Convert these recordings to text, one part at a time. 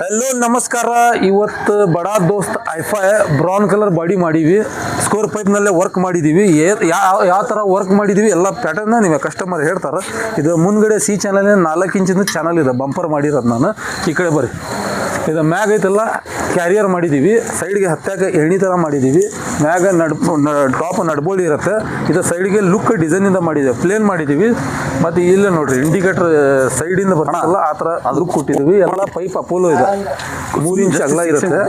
Hello ನಮಸ್ಕಾರ. ಇವತ್ತು ಬಡಾ ದೋಸ್ತ್ ಐಫೈ ಬ್ರೌನ್ ಕಲರ್ ಬಾಡಿ ಮಾಡೀವಿ. ಸ್ಕೋರ್ ಪೈಪ್ನಲ್ಲೇ ವರ್ಕ್ ಮಾಡಿದ್ದೀವಿ. ಯಾವ ಥರ ವರ್ಕ್ ಮಾಡಿದ್ದೀವಿ ಎಲ್ಲ ಪ್ಯಾಟರ್ನ ನೀವು ಕಸ್ಟಮರ್ ಹೇಳ್ತಾರೆ. ಇದು ಮುಂದ್ಗಡೆ ಸಿ ಚಾನಲ್ 4 ಇಂಚಿಂದ ಚಾನಲ್ ಇದೆ, ಬಂಪರ್ ಮಾಡಿರೋದು ನಾನು. ಈ ಕಡೆ ಬರ್ರಿ, ಇದು ಮ್ಯಾಗ್ ಐತಲ್ಲ ಕ್ಯಾರಿಯರ್ ಮಾಡಿದ್ದೀವಿ. ಸೈಡ್ಗೆ ಹತ್ತಾಗ ಎಣ್ಣೆ ಥರ ಮಾಡಿದ್ದೀವಿ. ಮ್ಯಾಗ ಟಾಪ್ ನಡ್ಬೋಳಿ ಇರುತ್ತೆ. ಇದು ಸೈಡ್ಗೆ ಲುಕ್ ಡಿಸೈನಿಂದ ಮಾಡಿದ್ದೀವಿ, ಪ್ಲೇನ್ ಮಾಡಿದ್ದೀವಿ. ಮತ್ತು ಇಲ್ಲ ನೋಡ್ರಿ ಇಂಡಿಕೇಟರ್ ಸೈಡಿಂದ ಬರ್ತಲ್ಲ ಆ ಥರ ಲುಕ್ ಕೊಟ್ಟಿದ್ದೀವಿ. ಎಲ್ಲ ಪೈಪ್ ಅಪೋಲೋ ಇದೆ, 3 ಇಂಚ್ ಅಗಲ ಇರುತ್ತೆ.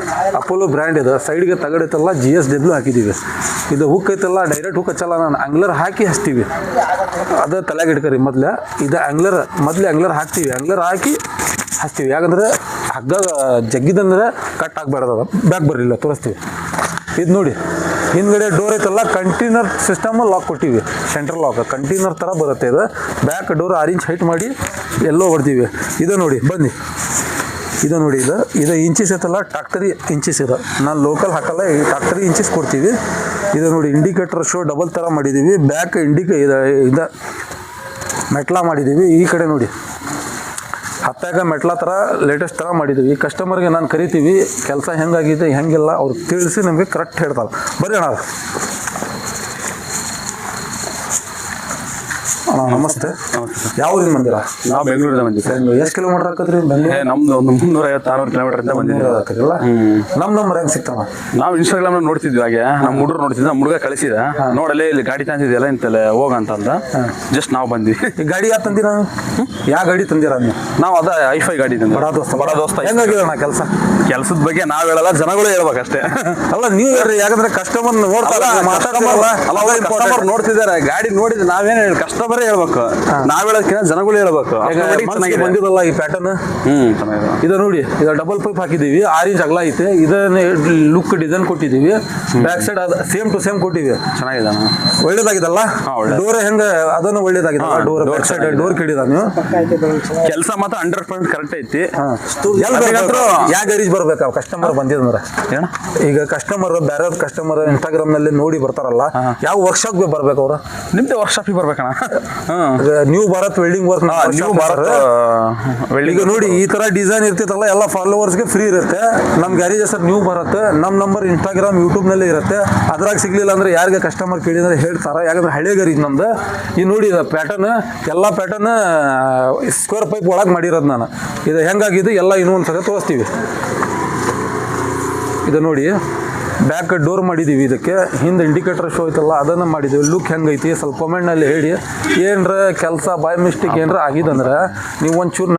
ಅಪೋಲೋ ಬ್ರ್ಯಾಂಡ್ ಇದೆ. ಸೈಡ್ಗೆ ತಗಡೈತಲ್ಲ GSW ಹಾಕಿದ್ದೀವಿ. ಇದು ಹುಕ್ ಐತಲ್ಲ ಡೈರೆಕ್ಟ್ ಹುಕ್ ಹಚ್ಚಲ್ಲ, ನಾನು ಆಂಗ್ಲರ್ ಹಾಕಿ ಹಚ್ತೀವಿ. ಅದು ತಲೆಗೆ ಇಟ್ಕರಿ ಮೊದಲೇ. ಇದು ಆಂಗ್ಲರ್ ಹಾಕ್ತೀವಿ, ಆಂಗ್ಲರ್ ಹಾಕಿ ಹಚ್ತೀವಿ. ಯಾಕಂದರೆ ಹಗ್ಗ ಜಗ್ಗಿದಂದ್ರೆ ಕಟ್ ಆಗಬಾರ್ದು, ಬ್ಯಾಕ್ ಬರಲಿಲ್ಲ ತೋರಿಸ್ತೀವಿ. ಇದು ನೋಡಿ ಹಿಂದ್ಗಡೆ ಡೋರ್ ಐತಲ್ಲ ಕಂಟೈನರ್ ಸಿಸ್ಟಮ್ ಲಾಕ್ ಕೊಟ್ಟಿವಿ, ಸೆಂಟ್ರಲ್ ಲಾಕ್ ಕಂಟೈನರ್ ಥರ ಬರುತ್ತೆ. ಇದು ಬ್ಯಾಕ್ ಡೋರ್ 6 ಇಂಚ್ ಹೈಟ್ ಮಾಡಿ ಎಲ್ಲೋ ಹೊಡ್ತೀವಿ. ಇದು ನೋಡಿ ಬನ್ನಿ, ಇದು ನೋಡಿ ಇದು ಇಂಚಿಸ್ ಐತಲ್ಲ ಟ್ರಾಕ್ಟರಿ ಇಂಚಿಸ್ ಇದೆ. ನಾನು ಲೋಕಲ್ ಹಾಕಲ್ಲ, ಈ ಟ್ರಾಕ್ಟರಿ ಇಂಚಿಸ್ ಕೊಡ್ತೀವಿ. ಇದು ನೋಡಿ ಇಂಡಿಕೇಟರ್ ಶೋ ಡಬಲ್ ಥರ ಮಾಡಿದ್ದೀವಿ. ಬ್ಯಾಕ್ ಇದು ಮೆಟ್ಲಾ ಮಾಡಿದ್ದೀವಿ. ಈ ಕಡೆ ನೋಡಿ ಹತ್ತಾಗ ಮೆಟ್ಲಾ ಥರ ಲೇಟೆಸ್ಟ್ ಥರ ಮಾಡಿದ್ದೀವಿ. ಈ ಕಸ್ಟಮರ್ಗೆ ನಾನು ಕರಿತೀವಿ, ಕೆಲಸ ಹೆಂಗಾಗಿದೆ ಹೆಂಗಿಲ್ಲ ಅವ್ರು ತಿಳಿಸಿ ನಮಗೆ ಕರೆಕ್ಟ್ ಹೇಳ್ತಾರೆ. ಬರ್ರಿ ಅಣ್ಣ. ನಮಸ್ತೆ. ಯಾವ ಊರಿಂದ ಬಂದಿರಾ? ನಾವು ಬೆಂಗಳೂರಿಂದ ಬಂದಿದ್ದೀವಿ. ಎಷ್ಟು ಕಿಲೋಮೀಟರ್ ಆಕತ್ರಿ? ನಮ್ದು ಒಂದು 350-600 ಕಿಲೋಮೀಟರ್ ಇಂದ ಬಂದಿದ್ದೀವಿ. ನಮ್ಮ ನಂಬರ್ ಹೆಂಗೆ ಸಿಗ್ತಾವ? ನಾವು ಇನ್ಸ್ಟಾಗ್ರಾಮ್ ನೋಡ್ತಿದ್ವಿ, ಹಾಗೆ ನಮ್ಮ ಹುಡುಗರು ನೋಡ್ತಿದ್ವಿ. ನಮ್ಮ ಹುಡುಗ ಕಳಿಸಿದ, ನೋಡಲೇ ಇಲ್ಲಿ ಗಾಡಿ ತಂದಿದೆಯಲ್ಲ ಇಂತಲ್ಲೇ ಹೋಗಂತಂದ. ಜಸ್ಟ್ ನಾವು ಬಂದ್ವಿ. ಈ ಗಾಡಿ ಯಾವ ತಂದಿರ? ಯಾವ ಗಾಡಿ ತಂದಿರ ನೀವು? ನಾವು ಅದ ಐಫೈ ಗಾಡಿ ತಂದ. ಬಡ ದೋಸ್ತ ಹೆಂಗಾಗಿದೆ ಅಣ್ಣ ಕೆಲಸ? ಕೆಲಸದ ಬಗ್ಗೆ ನಾವ್ ಹೇಳಲ್ಲ, ಜನಗಳು ಹೇಳ್ಬೇಕಷ್ಟೇ. ಅಲ್ಲ ನೀವು ಹೇಳ್ರಿ, ಯಾಕಂದ್ರೆ ಕಸ್ಟಮರ್ ನೋಡ್ತಿದ್ದಾರೆ. ಗಾಡಿ ನೋಡಿದ್ರೆ ನಾವೇನು ಹೇಳಿ ಕಸ್ಟಮರೇ ಹೇಳ್ಬೇಕು, ನಾವ್ ಹೇಳೋದಕ್ಕಿಂತ ಜನಗಳು ಹೇಳ್ಬೇಕು. ಬಂದಿದಲ್ಲ ಈ ಪ್ಯಾಟರ್ನ್. ಚೆನ್ನಾಗಿದೆ. ಇದು ನೋಡಿ, ಇದು ಡಬಲ್ ಪೈಪ್ ಹಾಕಿದೀವಿ, 6 ಇಂಚ್ ಅಗಲ ಐತೆ. ಇದನ್ನ ಲುಕ್ ಡಿಸೈನ್ ಕೊಟ್ಟಿದ್ದೀವಿ. Back side same to same ಕೊಟ್ಟಿವಿ. ಚೆನ್ನಾಗಿದೆ, ಒಳ್ಳೇದಾಗಿದಲ್ಲ. ಡೋರ್ ಹೆಂಗ ಅದನ್ನು ಒಳ್ಳೇದಾಗಿದೆ. ಡೋರ್ ಬ್ಯಾಕ್ ಸೈಡ್ ಡೋರ್ ಕೇಳಿದ ನೀವು. ಕೆಲಸ ಮಾತ್ರ 100% ಕರೆಕ್ಟ್ ಐತಿ. ಯಾವ ಗರೀಜ್ ಬರ್ಬೇಕು ಕಸ್ಟಮರ್ ಬಂದಿದ್ರೆ? ಈಗ ಕಸ್ಟಮರ್ ಬೇರೆ ಕಸ್ಟಮರ್ ಇನ್ಸ್ಟಾಗ್ರಾಮ್ ನಲ್ಲಿ ನೋಡಿ ಬರ್ತಾರಲ್ಲ, ಯಾವ ವರ್ಕ್ಶಾಪ್ ಬರ್ಬೇಕು ಅವ್ರ? ನಿಮ್ದೇ ವರ್ಕ್ಶಾಪಿಗೆ ಬರ್ಬೇಕಣ್ಣ. New Bharat welding work. New Bharat ಈಗ ನೋಡಿ ಈ ತರ ಡಿಸೈನ್ ಇರ್ತಿತ್ತಲ್ಲ, ಎಲ್ಲ ಫಾಲೋವರ್ಸ್ಗೆ ಫ್ರೀ ಇರುತ್ತೆ. ನಮ್ಮ ಗ್ಯಾರೇಜ್ ಹೆಸರು ನ್ಯೂ ಭಾರತ್. ನಮ್ಮ ನಂಬರ್ ಇನ್ಸ್ಟಾಗ್ರಾಮ್ ಯೂಟ್ಯೂಬ್ ನಲ್ಲಿ ಇರುತ್ತೆ. ಅದ್ರಾಗ ಸಿಗ್ಲಿಲ್ಲ ಅಂದ್ರೆ ಯಾರಿಗೆ ಕಸ್ಟಮರ್ ಕೇಳಿದ್ರೆ ಹೇಳ್ತಾರೆ. ಯಾಕಂದ್ರೆ ಹಳೆ ಗರೀಜ್ ನಮ್ದು. ಈ ನೋಡಿ ಪ್ಯಾಟರ್ನ್, ಎಲ್ಲ ಪ್ಯಾಟರ್ನ್ ಸ್ಕ್ವೇರ್ ಪೈಪ್ ಒಳಗೆ ಮಾಡಿರೋದು ನಾನು. ಇದು ಹೆಂಗಾಗಿದೆ ಎಲ್ಲ ಇನ್ನೊಂದ್ಸಲ ತೋರಿಸ್ತೀವಿ. ಇದು ನೋಡಿ ಬ್ಯಾಕ್ ಡೋರ್ ಮಾಡಿದ್ದೀವಿ. ಇದಕ್ಕೆ ಹಿಂದೆ ಇಂಡಿಕೇಟರ್ ಶೋ ಐತಲ್ಲ ಅದನ್ನು ಮಾಡಿದ್ದೀವಿ. ಲುಕ್ ಹೆಂಗೈತಿ ಸ್ವಲ್ಪ ಕಮೆಂಟ್ನಲ್ಲಿ ಹೇಳಿ. ಏನರ ಕೆಲಸ ಬೈ ಮಿಸ್ಟೇಕ್ ಏನರ ಆಗಿದಂದ್ರೆ ನೀವು ಒಂಚೂರು